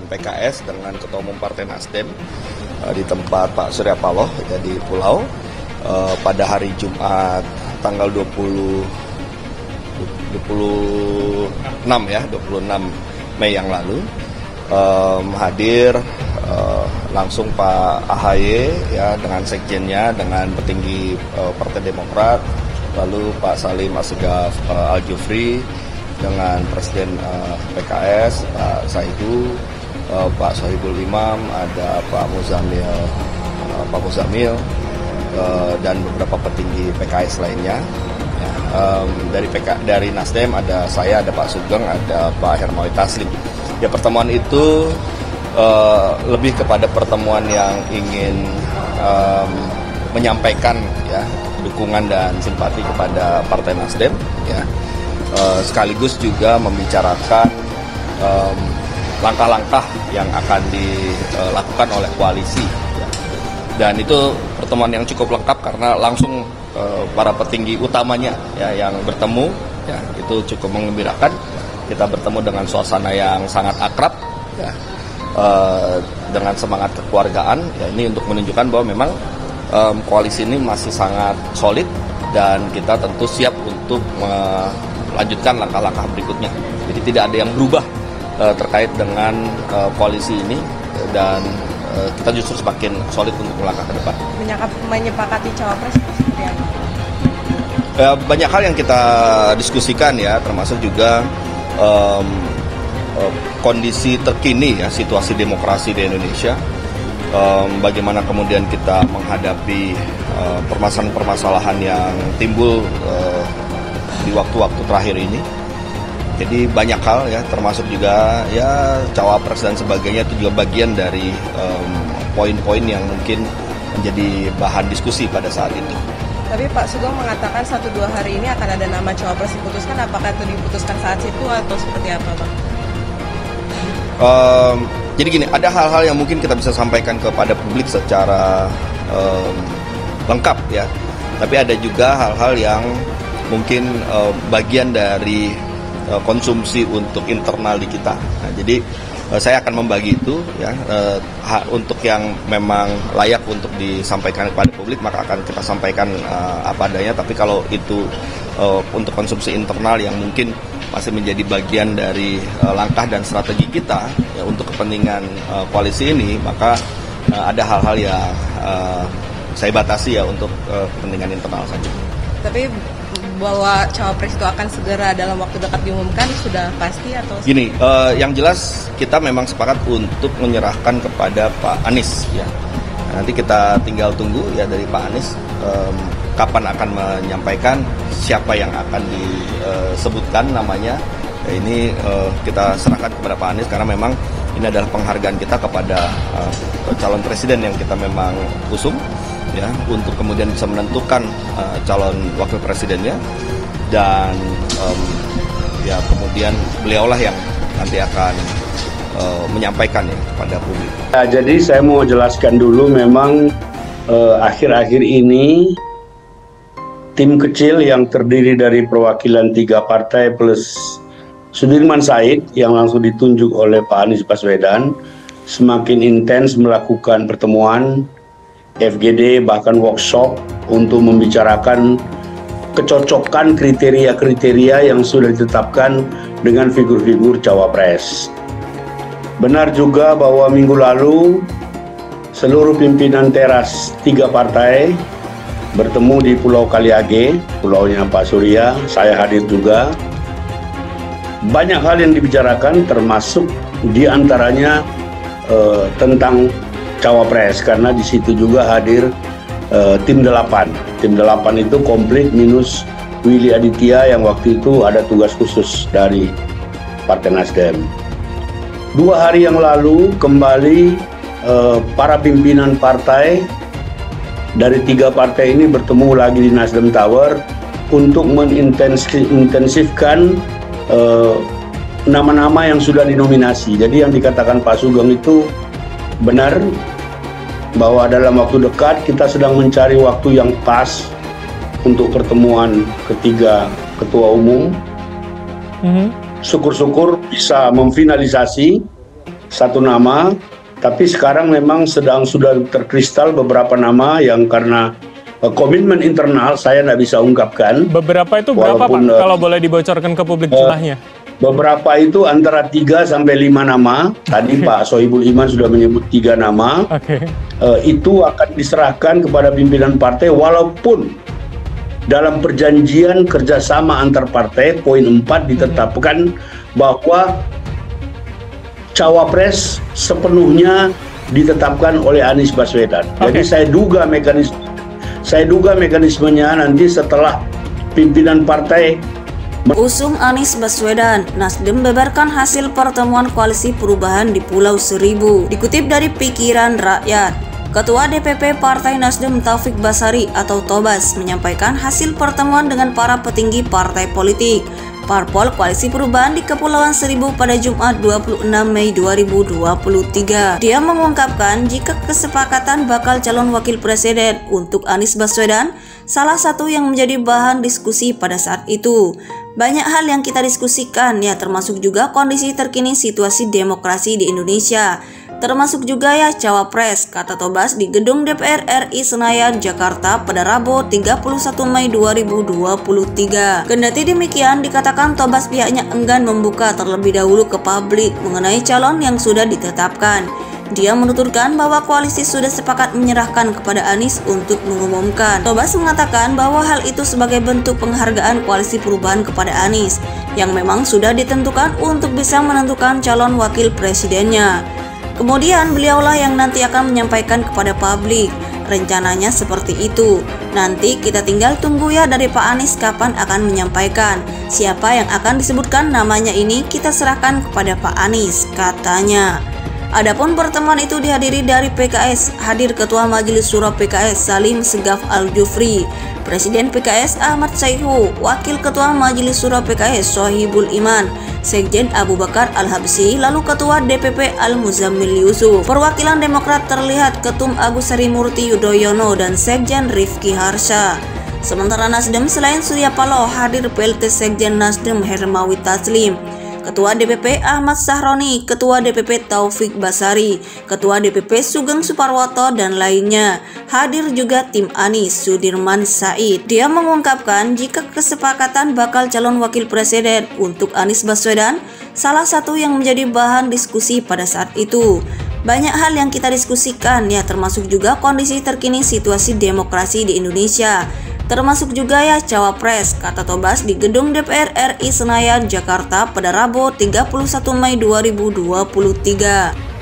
PKS dengan Ketua Umum Partai Nasdem di tempat Pak Surya Paloh ya, di Pulau pada hari Jumat tanggal 26 Mei yang lalu. Hadir langsung Pak AHY ya dengan sekjennya, dengan petinggi Partai Demokrat, lalu Pak Salim Asegaf Al-Jufri dengan Presiden PKS Pak Saihu, Pak Sohibul Imam, ada Pak Muzamil dan beberapa petinggi PKS lainnya. Ya, dari Nasdem ada saya, ada Pak Sugeng, ada Pak Hermawi Taslim. Ya, pertemuan itu lebih kepada pertemuan yang ingin menyampaikan ya dukungan dan simpati kepada Partai Nasdem ya, sekaligus juga membicarakan langkah-langkah yang akan dilakukan oleh koalisi ya. Dan itu pertemuan yang cukup lengkap karena langsung para petinggi utamanya ya yang bertemu ya, itu cukup menggembirakan. Kita bertemu dengan suasana yang sangat akrab ya, dengan semangat kekeluargaan ya, ini untuk menunjukkan bahwa memang koalisi ini masih sangat solid dan kita tentu siap untuk melanjutkan langkah-langkah berikutnya. Jadi tidak ada yang berubah terkait dengan koalisi ini dan kita justru semakin solid untuk melangkah ke depan. Menyepakati cawapres seperti apa? Banyak hal yang kita diskusikan ya, termasuk juga kondisi terkini ya, situasi demokrasi di Indonesia, bagaimana kemudian kita menghadapi permasalahan-permasalahan yang timbul di waktu-waktu terakhir ini. Jadi banyak hal ya, termasuk juga ya cawapres dan sebagainya, itu juga bagian dari poin-poin yang mungkin menjadi bahan diskusi pada saat itu. Tapi Pak Sugeng mengatakan 1-2 hari ini akan ada nama cawapres diputuskan. Apakah itu diputuskan saat itu atau seperti apa, Bang? Jadi gini, ada hal-hal yang mungkin kita bisa sampaikan kepada publik secara lengkap ya. Tapi ada juga hal-hal yang mungkin bagian dari konsumsi untuk internal di kita. Nah, jadi saya akan membagi itu ya, untuk yang memang layak untuk disampaikan kepada publik maka akan kita sampaikan apa adanya. Tapi kalau itu untuk konsumsi internal yang mungkin masih menjadi bagian dari langkah dan strategi kita ya, untuk kepentingan koalisi ini, maka ada hal-hal yang saya batasi ya untuk kepentingan internal saja. Tapi bahwa cawapres itu akan segera dalam waktu dekat diumumkan sudah pasti atau? Gini, yang jelas kita memang sepakat untuk menyerahkan kepada Pak Anies ya. Nanti kita tinggal tunggu ya dari Pak Anies kapan akan menyampaikan, siapa yang akan disebutkan namanya. Ya, ini kita serahkan kepada Pak Anies karena memang ini adalah penghargaan kita kepada calon presiden yang kita memang usung ya, untuk kemudian bisa menentukan calon wakil presidennya dan ya kemudian beliaulah yang nanti akan menyampaikan ya kepada publik. Nah, jadi saya mau jelaskan dulu, memang akhir-akhir ini tim kecil yang terdiri dari perwakilan 3 partai plus Sudirman Said yang langsung ditunjuk oleh Pak Anies Baswedan semakin intens melakukan pertemuan, FGD, bahkan workshop untuk membicarakan kecocokan kriteria-kriteria yang sudah ditetapkan dengan figur-figur cawapres. Benar juga bahwa minggu lalu seluruh pimpinan teras 3 partai bertemu di Pulau Kaliage, pulaunya Pak Surya, saya hadir juga. Banyak hal yang dibicarakan, termasuk diantaranya tentang cawapres, karena di situ juga hadir tim 8. Tim 8 itu komplit minus Willy Aditya yang waktu itu ada tugas khusus dari Partai Nasdem. 2 hari yang lalu kembali para pimpinan partai dari 3 partai ini bertemu lagi di Nasdem Tower untuk mengintensifkan nama-nama yang sudah dinominasi. Jadi yang dikatakan Pak Sugeng itu benar, bahwa dalam waktu dekat kita sedang mencari waktu yang pas untuk pertemuan ketiga ketua umum. Syukur-syukur bisa memfinalisasi satu nama, tapi sekarang memang sudah terkristal beberapa nama yang karena komitmen internal saya tidak bisa ungkapkan. Beberapa itu berapa Pak, kalau boleh dibocorkan ke publik jumlahnya? Beberapa itu antara 3 sampai 5 nama. Tadi Pak Sohibul Iman sudah menyebut 3 nama. Itu akan diserahkan kepada pimpinan partai, walaupun dalam perjanjian kerjasama antar partai poin 4 ditetapkan bahwa cawapres sepenuhnya ditetapkan oleh Anies Baswedan. Jadi saya duga mekanismenya nanti setelah pimpinan partai usung Anies Baswedan, Nasdem beberkan hasil pertemuan koalisi perubahan di Pulau Seribu. Dikutip dari Pikiran Rakyat, Ketua DPP Partai Nasdem Taufik Basari atau Tobas menyampaikan hasil pertemuan dengan para petinggi partai politik Parpol Koalisi Perubahan di Kepulauan Seribu pada Jumat 26 Mei 2023. Dia mengungkapkan jika kesepakatan bakal calon wakil presiden untuk Anies Baswedan salah satu yang menjadi bahan diskusi pada saat itu. Banyak hal yang kita diskusikan ya, termasuk juga kondisi terkini situasi demokrasi di Indonesia. Termasuk juga ya cawapres, kata Tobas di Gedung DPR RI Senayan, Jakarta pada Rabu 31 Mei 2023. Kendati demikian, dikatakan Tobas pihaknya enggan membuka terlebih dahulu ke publik mengenai calon yang sudah ditetapkan. Dia menuturkan bahwa koalisi sudah sepakat menyerahkan kepada Anies untuk mengumumkan. Tobas mengatakan bahwa hal itu sebagai bentuk penghargaan koalisi perubahan kepada Anies yang memang sudah ditentukan untuk bisa menentukan calon wakil presidennya. Kemudian beliaulah yang nanti akan menyampaikan kepada publik. Rencananya seperti itu. Nanti kita tinggal tunggu ya dari Pak Anies kapan akan menyampaikan. Siapa yang akan disebutkan namanya ini kita serahkan kepada Pak Anies, katanya. Adapun pertemuan itu dihadiri dari PKS, hadir Ketua Majelis Syuro PKS Salim Segaf Al-Jufri, Presiden PKS Ahmad Saihu, Wakil Ketua Majelis Syuro PKS Sohibul Iman, Sekjen Abu Bakar Al-Habsyi, lalu Ketua DPP Al-Muzammil Yusuf. Perwakilan Demokrat terlihat Ketum Agus Harimurti Yudhoyono dan Sekjen Rifki Harsha. Sementara Nasdem selain Surya Paloh hadir PLT Sekjen Nasdem Hermawi Taslim, Ketua DPP Ahmad Sahroni, Ketua DPP Taufik Basari, Ketua DPP Sugeng Suparwoto, dan lainnya. Hadir juga tim Anies Sudirman Said. Dia mengungkapkan jika kesepakatan bakal calon wakil presiden untuk Anies Baswedan salah satu yang menjadi bahan diskusi pada saat itu. Banyak hal yang kita diskusikan ya, termasuk juga kondisi terkini situasi demokrasi di Indonesia. Termasuk juga ya cawapres, kata Tobas di Gedung DPR RI Senayan, Jakarta pada Rabu 31 Mei 2023.